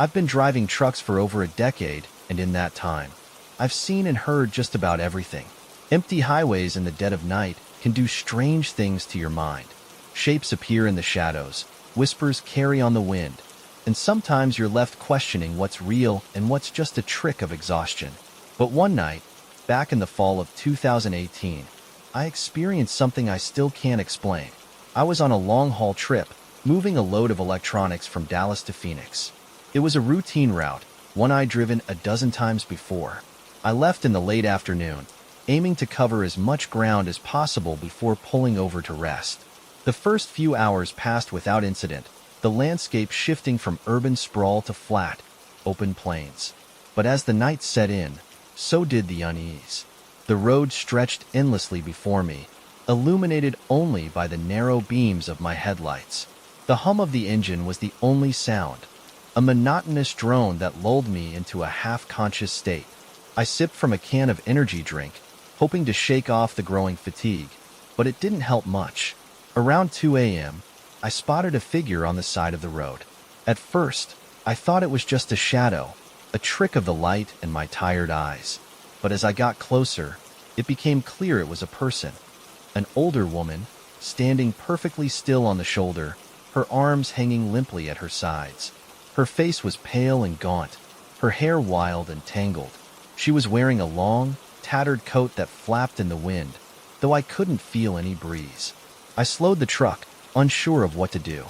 I've been driving trucks for over a decade, and in that time, I've seen and heard just about everything. Empty highways in the dead of night can do strange things to your mind. Shapes appear in the shadows, whispers carry on the wind, and sometimes you're left questioning what's real and what's just a trick of exhaustion. But one night, back in the fall of 2018, I experienced something I still can't explain. I was on a long-haul trip, moving a load of electronics from Dallas to Phoenix. It was a routine route, one I'd driven a dozen times before. I left in the late afternoon, aiming to cover as much ground as possible before pulling over to rest. The first few hours passed without incident, the landscape shifting from urban sprawl to flat, open plains. But as the night set in, so did the unease. The road stretched endlessly before me, illuminated only by the narrow beams of my headlights. The hum of the engine was the only sound, a monotonous drone that lulled me into a half-conscious state. I sipped from a can of energy drink, hoping to shake off the growing fatigue, but it didn't help much. Around 2 a.m., I spotted a figure on the side of the road. At first, I thought it was just a shadow, a trick of the light and my tired eyes. But as I got closer, it became clear it was a person. An older woman, standing perfectly still on the shoulder, her arms hanging limply at her sides. Her face was pale and gaunt, her hair wild and tangled. She was wearing a long, tattered coat that flapped in the wind, though I couldn't feel any breeze. I slowed the truck, unsure of what to do.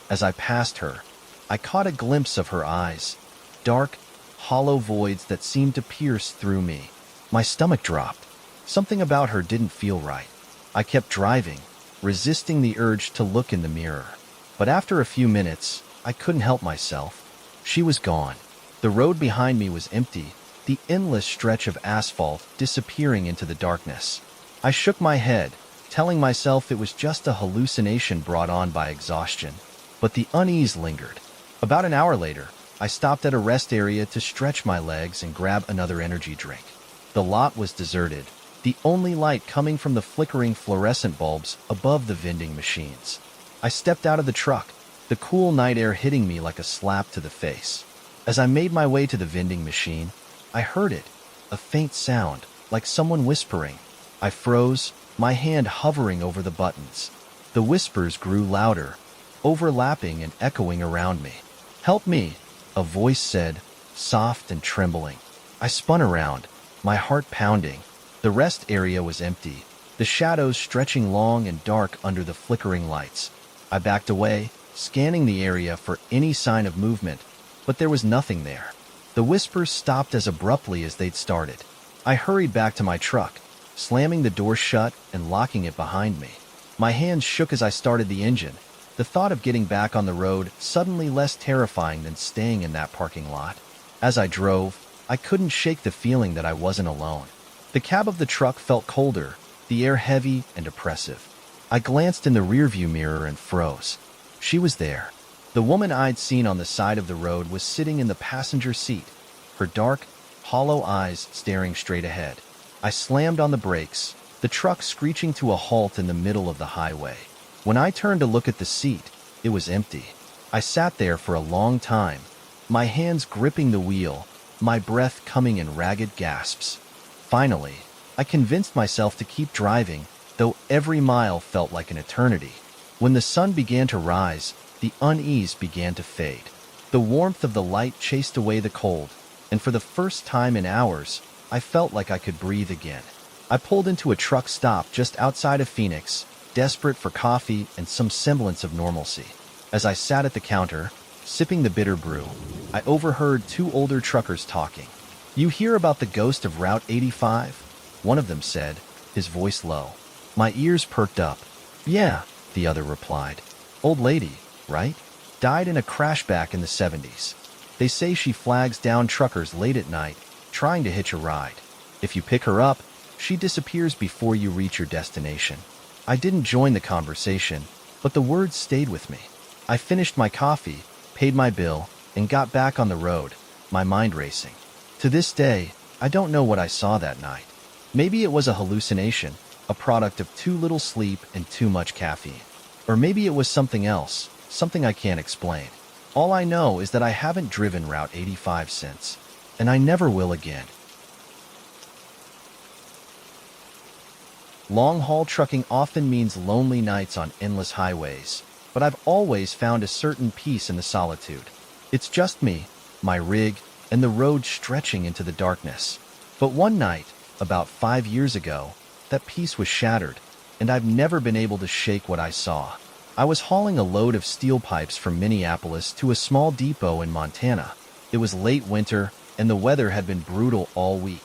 As I passed her, I caught a glimpse of her eyes, dark, hollow voids that seemed to pierce through me. My stomach dropped. Something about her didn't feel right. I kept driving, resisting the urge to look in the mirror. But after a few minutes, I couldn't help myself. She was gone. The road behind me was empty, the endless stretch of asphalt disappearing into the darkness. I shook my head, telling myself it was just a hallucination brought on by exhaustion. But the unease lingered. About an hour later, I stopped at a rest area to stretch my legs and grab another energy drink. The lot was deserted, the only light coming from the flickering fluorescent bulbs above the vending machines. I stepped out of the truck, the cool night air hitting me like a slap to the face. As I made my way to the vending machine, I heard it, a faint sound, like someone whispering. I froze, my hand hovering over the buttons. The whispers grew louder, overlapping and echoing around me. "Help me," a voice said, soft and trembling. I spun around, my heart pounding. The rest area was empty, the shadows stretching long and dark under the flickering lights. I backed away, scanning the area for any sign of movement, but there was nothing there. The whispers stopped as abruptly as they'd started. I hurried back to my truck, slamming the door shut and locking it behind me. My hands shook as I started the engine, the thought of getting back on the road suddenly less terrifying than staying in that parking lot. As I drove, I couldn't shake the feeling that I wasn't alone. The cab of the truck felt colder, the air heavy and oppressive. I glanced in the rearview mirror and froze. She was there. The woman I'd seen on the side of the road was sitting in the passenger seat, her dark, hollow eyes staring straight ahead. I slammed on the brakes, the truck screeching to a halt in the middle of the highway. When I turned to look at the seat, it was empty. I sat there for a long time, my hands gripping the wheel, my breath coming in ragged gasps. Finally, I convinced myself to keep driving, though every mile felt like an eternity. When the sun began to rise, the unease began to fade. The warmth of the light chased away the cold, and for the first time in hours, I felt like I could breathe again. I pulled into a truck stop just outside of Phoenix, desperate for coffee and some semblance of normalcy. As I sat at the counter, sipping the bitter brew, I overheard two older truckers talking. "You hear about the ghost of Route 85? One of them said, his voice low. My ears perked up. "Yeah," the other replied. "Old lady, right? Died in a crashback in the 70s. They say she flags down truckers late at night, trying to hitch a ride. If you pick her up, she disappears before you reach your destination." I didn't join the conversation, but the words stayed with me. I finished my coffee, paid my bill, and got back on the road, my mind racing. To this day, I don't know what I saw that night. Maybe it was a hallucination, a product of too little sleep and too much caffeine. Or maybe it was something else, something I can't explain. All I know is that I haven't driven Route 85 since, and I never will again. Long-haul trucking often means lonely nights on endless highways, but I've always found a certain peace in the solitude. It's just me, my rig, and the road stretching into the darkness. But one night, about 5 years ago, that peace was shattered, and I've never been able to shake what I saw. I was hauling a load of steel pipes from Minneapolis to a small depot in Montana. It was late winter, and the weather had been brutal all week.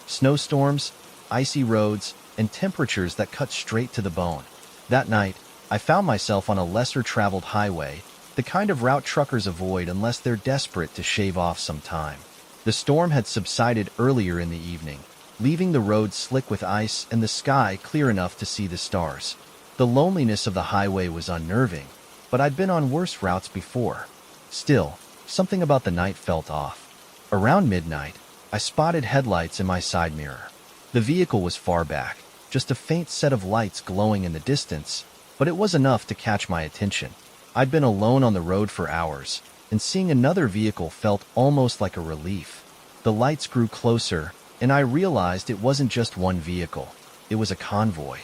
Snowstorms, icy roads, and temperatures that cut straight to the bone. That night, I found myself on a lesser-traveled highway, the kind of route truckers avoid unless they're desperate to shave off some time. The storm had subsided earlier in the evening, leaving the road slick with ice and the sky clear enough to see the stars. The loneliness of the highway was unnerving, but I'd been on worse routes before. Still, something about the night felt off. Around midnight, I spotted headlights in my side mirror. The vehicle was far back, just a faint set of lights glowing in the distance, but it was enough to catch my attention. I'd been alone on the road for hours, and seeing another vehicle felt almost like a relief. The lights grew closer, and I realized it wasn't just one vehicle. It was a convoy.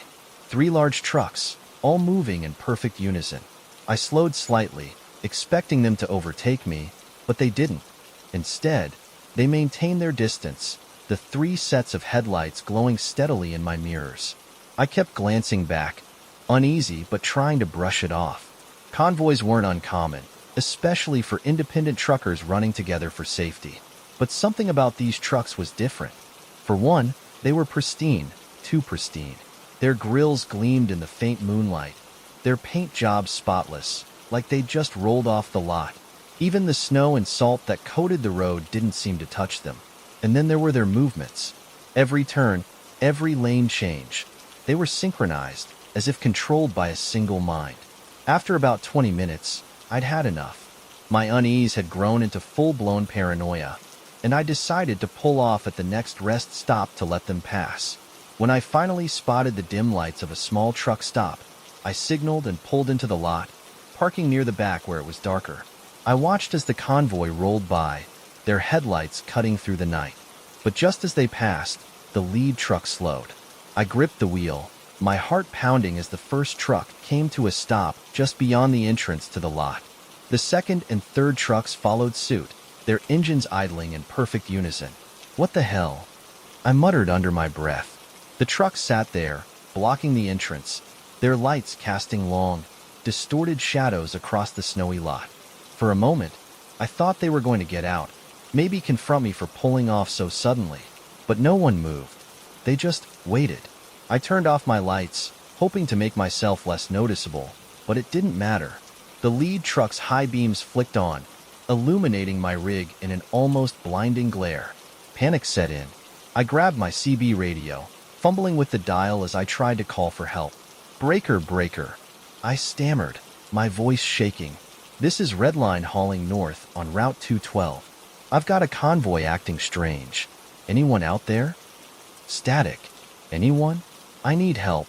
3 large trucks, all moving in perfect unison. I slowed slightly, expecting them to overtake me, but they didn't. Instead, they maintained their distance, the 3 sets of headlights glowing steadily in my mirrors. I kept glancing back, uneasy but trying to brush it off. Convoys weren't uncommon, especially for independent truckers running together for safety. But something about these trucks was different. For one, they were pristine, too pristine. Their grills gleamed in the faint moonlight, their paint jobs spotless, like they'd just rolled off the lot. Even the snow and salt that coated the road didn't seem to touch them. And then there were their movements. Every turn, every lane change. They were synchronized, as if controlled by a single mind. After about 20 minutes, I'd had enough. My unease had grown into full-blown paranoia, and I decided to pull off at the next rest stop to let them pass. When I finally spotted the dim lights of a small truck stop, I signaled and pulled into the lot, parking near the back where it was darker. I watched as the convoy rolled by, their headlights cutting through the night. But just as they passed, the lead truck slowed. I gripped the wheel, my heart pounding as the first truck came to a stop just beyond the entrance to the lot. The second and third trucks followed suit, their engines idling in perfect unison. What the hell? I muttered under my breath. The trucks sat there, blocking the entrance, their lights casting long, distorted shadows across the snowy lot. For a moment, I thought they were going to get out, maybe confront me for pulling off so suddenly. But no one moved. They just waited. I turned off my lights, hoping to make myself less noticeable, but it didn't matter. The lead truck's high beams flicked on, illuminating my rig in an almost blinding glare. Panic set in. I grabbed my CB radio, fumbling with the dial as I tried to call for help. "Breaker, breaker," I stammered, my voice shaking. "This is Redline hauling north on Route 212. I've got a convoy acting strange. Anyone out there?" Static. "Anyone? I need help."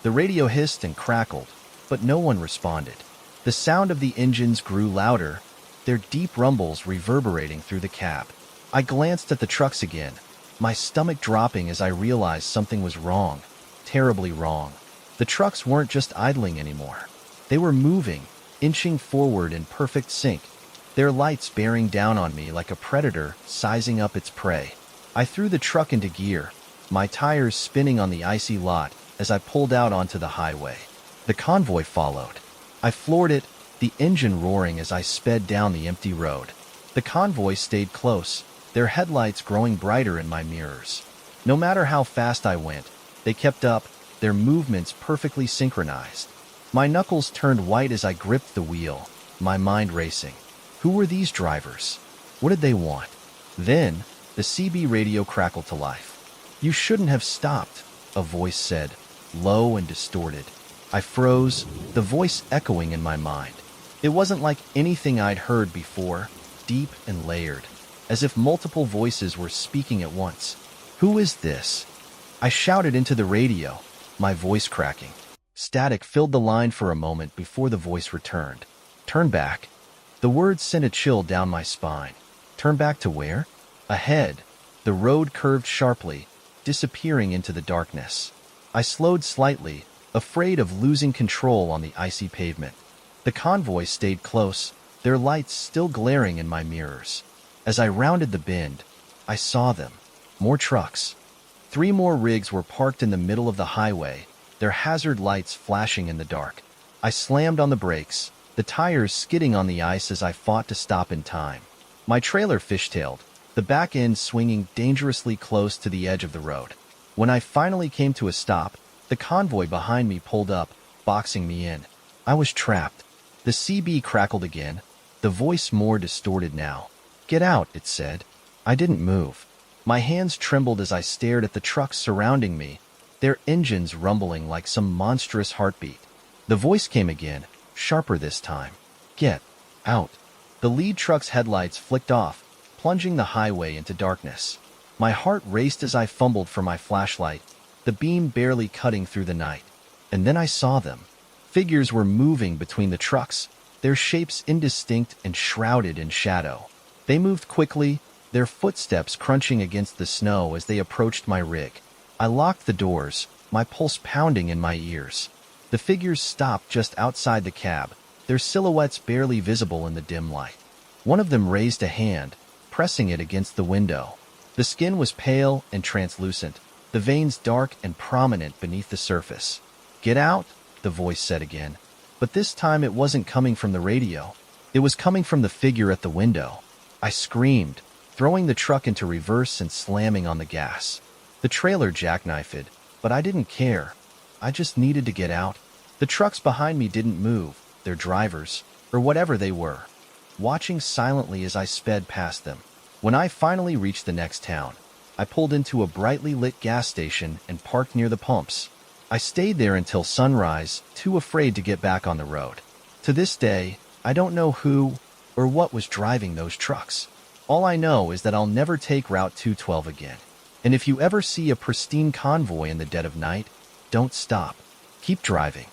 The radio hissed and crackled, but no one responded. The sound of the engines grew louder, their deep rumbles reverberating through the cab. I glanced at the trucks again, my stomach dropping as I realized something was wrong, terribly wrong. The trucks weren't just idling anymore. They were moving, inching forward in perfect sync, their lights bearing down on me like a predator sizing up its prey. I threw the truck into gear, my tires spinning on the icy lot as I pulled out onto the highway. The convoy followed. I floored it, the engine roaring as I sped down the empty road. The convoy stayed close, their headlights growing brighter in my mirrors. No matter how fast I went, they kept up, their movements perfectly synchronized. My knuckles turned white as I gripped the wheel, my mind racing. Who were these drivers? What did they want? Then, the CB radio crackled to life. "You shouldn't have stopped," a voice said, low and distorted. I froze, the voice echoing in my mind. It wasn't like anything I'd heard before, deep and layered, as if multiple voices were speaking at once. "Who is this?" I shouted into the radio, my voice cracking. Static filled the line for a moment before the voice returned. "Turn back." The words sent a chill down my spine. Turn back to where? Ahead. The road curved sharply, disappearing into the darkness. I slowed slightly, afraid of losing control on the icy pavement. The convoy stayed close, their lights still glaring in my mirrors. As I rounded the bend, I saw them. More trucks. 3 more rigs were parked in the middle of the highway, their hazard lights flashing in the dark. I slammed on the brakes, the tires skidding on the ice as I fought to stop in time. My trailer fishtailed, the back end swinging dangerously close to the edge of the road. When I finally came to a stop, the convoy behind me pulled up, boxing me in. I was trapped. The CB crackled again, the voice more distorted now. Get out, it said. I didn't move. My hands trembled as I stared at the trucks surrounding me, their engines rumbling like some monstrous heartbeat. The voice came again, sharper this time. Get out. The lead truck's headlights flicked off, plunging the highway into darkness. My heart raced as I fumbled for my flashlight, the beam barely cutting through the night. And then I saw them. Figures were moving between the trucks, their shapes indistinct and shrouded in shadow. They moved quickly, their footsteps crunching against the snow as they approached my rig. I locked the doors, my pulse pounding in my ears. The figures stopped just outside the cab, their silhouettes barely visible in the dim light. One of them raised a hand, pressing it against the window. The skin was pale and translucent, the veins dark and prominent beneath the surface. Get out, the voice said again. But this time it wasn't coming from the radio. It was coming from the figure at the window. I screamed, throwing the truck into reverse and slamming on the gas. The trailer jackknifed, but I didn't care. I just needed to get out. The trucks behind me didn't move, their drivers, or whatever they were, watching silently as I sped past them. When I finally reached the next town, I pulled into a brightly lit gas station and parked near the pumps. I stayed there until sunrise, too afraid to get back on the road. To this day, I don't know who or what was driving those trucks. All I know is that I'll never take Route 212 again. And if you ever see a pristine convoy in the dead of night, don't stop. Keep driving.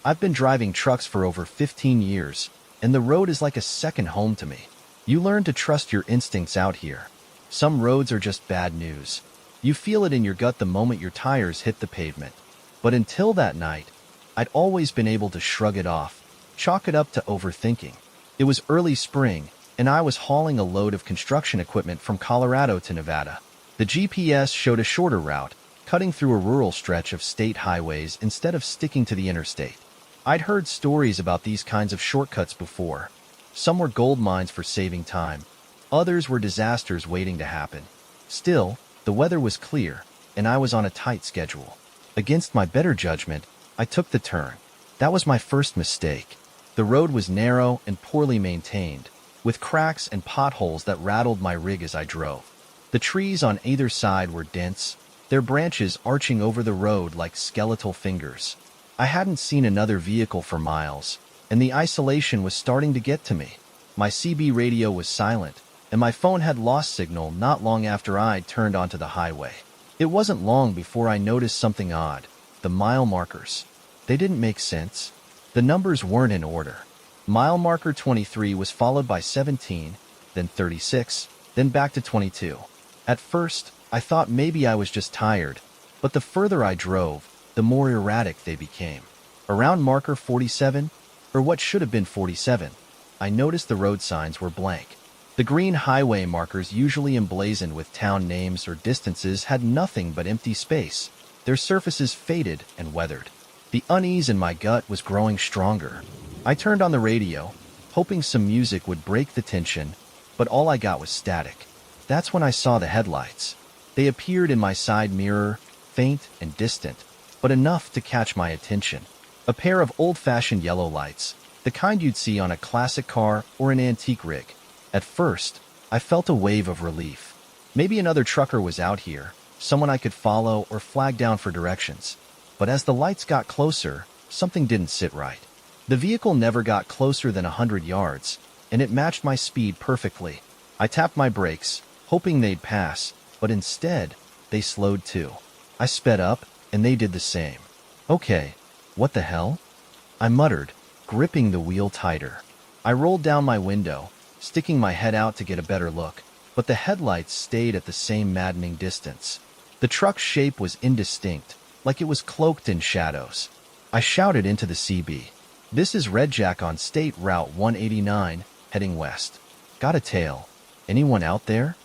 I've been driving trucks for over 15 years, and the road is like a second home to me. You learn to trust your instincts out here. Some roads are just bad news. You feel it in your gut the moment your tires hit the pavement. But until that night, I'd always been able to shrug it off, chalk it up to overthinking. It was early spring, and I was hauling a load of construction equipment from Colorado to Nevada. The GPS showed a shorter route, cutting through a rural stretch of state highways instead of sticking to the interstate. I'd heard stories about these kinds of shortcuts before. Some were gold mines for saving time. Others were disasters waiting to happen. Still, the weather was clear, and I was on a tight schedule. Against my better judgment, I took the turn. That was my first mistake. The road was narrow and poorly maintained, with cracks and potholes that rattled my rig as I drove. The trees on either side were dense, their branches arching over the road like skeletal fingers. I hadn't seen another vehicle for miles, and the isolation was starting to get to me. My CB radio was silent, and my phone had lost signal not long after I'd turned onto the highway. It wasn't long before I noticed something odd. The mile markers. They didn't make sense. The numbers weren't in order. Mile marker 23 was followed by 17, then 36, then back to 22. At first, I thought maybe I was just tired, but the further I drove, the more erratic they became. Around marker 47, or what should have been 47, I noticed the road signs were blank. The green highway markers usually emblazoned with town names or distances had nothing but empty space, their surfaces faded and weathered. The unease in my gut was growing stronger. I turned on the radio, hoping some music would break the tension, but all I got was static. That's when I saw the headlights. They appeared in my side mirror, faint and distant, but enough to catch my attention. A pair of old-fashioned yellow lights, the kind you'd see on a classic car or an antique rig. At first, I felt a wave of relief. Maybe another trucker was out here, someone I could follow or flag down for directions. But as the lights got closer, something didn't sit right. The vehicle never got closer than 100 yards, and it matched my speed perfectly. I tapped my brakes, hoping they'd pass, but instead, they slowed too. I sped up, and they did the same. Okay, What the hell? I muttered, gripping the wheel tighter. I rolled down my window, sticking my head out to get a better look, but the headlights stayed at the same maddening distance. The truck's shape was indistinct, like it was cloaked in shadows. I shouted into the CB. "This is Red Jack on State Route 189, heading west. Got a tail. Anyone out there?"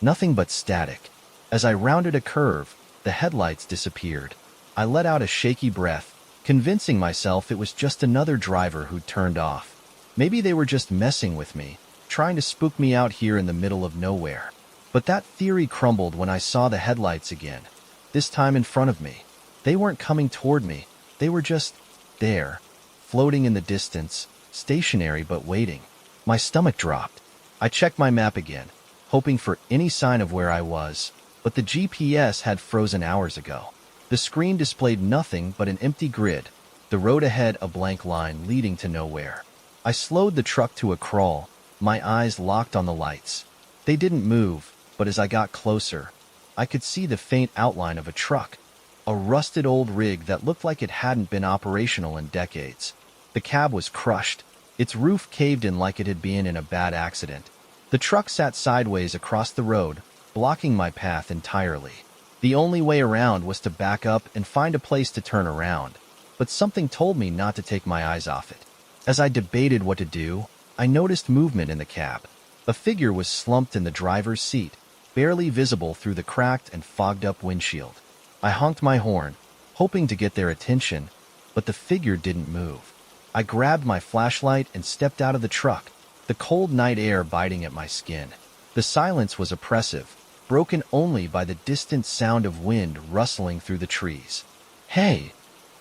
Nothing but static. As I rounded a curve, the headlights disappeared. I let out a shaky breath, convincing myself it was just another driver who'd turned off. Maybe they were just messing with me, trying to spook me out here in the middle of nowhere. But that theory crumbled when I saw the headlights again, this time in front of me. They weren't coming toward me. They were just there, floating in the distance, stationary but waiting. My stomach dropped. I checked my map again, hoping for any sign of where I was, but the GPS had frozen hours ago. The screen displayed nothing but an empty grid, the road ahead a blank line leading to nowhere. I slowed the truck to a crawl, my eyes locked on the lights. They didn't move, but as I got closer, I could see the faint outline of a truck, a rusted old rig that looked like it hadn't been operational in decades. The cab was crushed, its roof caved in like it had been in a bad accident. The truck sat sideways across the road, blocking my path entirely. The only way around was to back up and find a place to turn around, but something told me not to take my eyes off it. As I debated what to do, I noticed movement in the cab. A figure was slumped in the driver's seat, barely visible through the cracked and fogged-up windshield. I honked my horn, hoping to get their attention, but the figure didn't move. I grabbed my flashlight and stepped out of the truck, the cold night air biting at my skin. The silence was oppressive, broken only by the distant sound of wind rustling through the trees. "Hey!"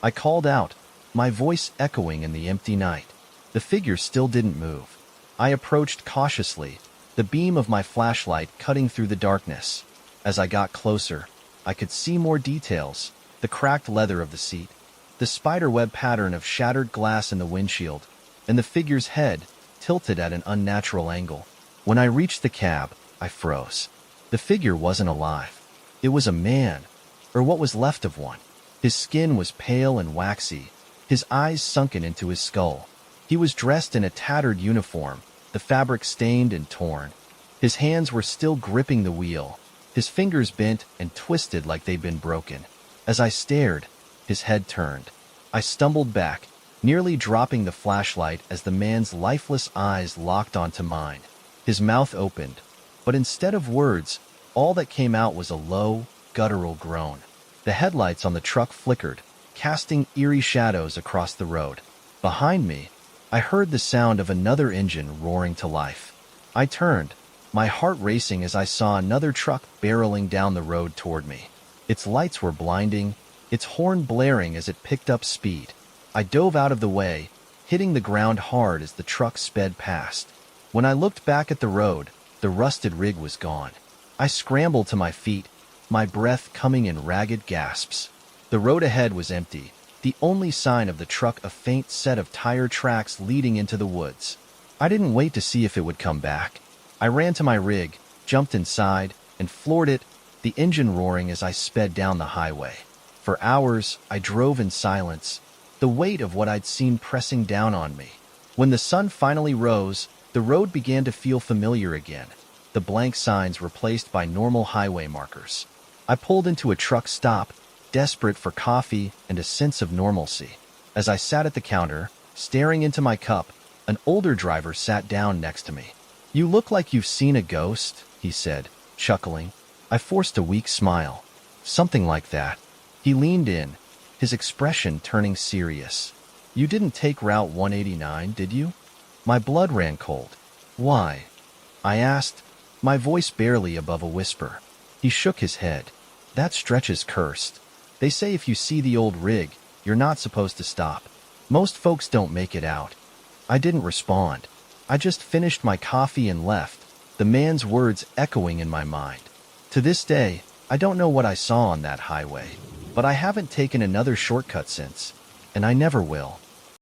I called out, my voice echoing in the empty night. The figure still didn't move. I approached cautiously, the beam of my flashlight cutting through the darkness. As I got closer, I could see more details: the cracked leather of the seat, the spiderweb pattern of shattered glass in the windshield, and the figure's head tilted at an unnatural angle. When I reached the cab, I froze. The figure wasn't alive. It was a man, or what was left of one. His skin was pale and waxy, his eyes sunken into his skull. He was dressed in a tattered uniform, the fabric stained and torn. His hands were still gripping the wheel, his fingers bent and twisted like they'd been broken. As I stared, his head turned. I stumbled back, nearly dropping the flashlight as the man's lifeless eyes locked onto mine. His mouth opened, but instead of words, all that came out was a low, guttural groan. The headlights on the truck flickered, casting eerie shadows across the road. Behind me, I heard the sound of another engine roaring to life. I turned, my heart racing as I saw another truck barreling down the road toward me. Its lights were blinding, its horn blaring as it picked up speed. I dove out of the way, hitting the ground hard as the truck sped past. When I looked back at the road, the rusted rig was gone. I scrambled to my feet, my breath coming in ragged gasps. The road ahead was empty, the only sign of the truck a faint set of tire tracks leading into the woods. I didn't wait to see if it would come back. I ran to my rig, jumped inside, and floored it, the engine roaring as I sped down the highway. For hours, I drove in silence, the weight of what I'd seen pressing down on me. When the sun finally rose, the road began to feel familiar again, the blank signs replaced by normal highway markers. I pulled into a truck stop, desperate for coffee and a sense of normalcy. As I sat at the counter, staring into my cup, an older driver sat down next to me. "You look like you've seen a ghost," he said, chuckling. I forced a weak smile. "Something like that." He leaned in, his expression turning serious. "You didn't take Route 189, did you?" My blood ran cold. "Why?" I asked, my voice barely above a whisper. He shook his head. "That stretch is cursed. They say if you see the old rig, you're not supposed to stop. Most folks don't make it out." I didn't respond. I just finished my coffee and left, the man's words echoing in my mind. To this day, I don't know what I saw on that highway, but I haven't taken another shortcut since, and I never will.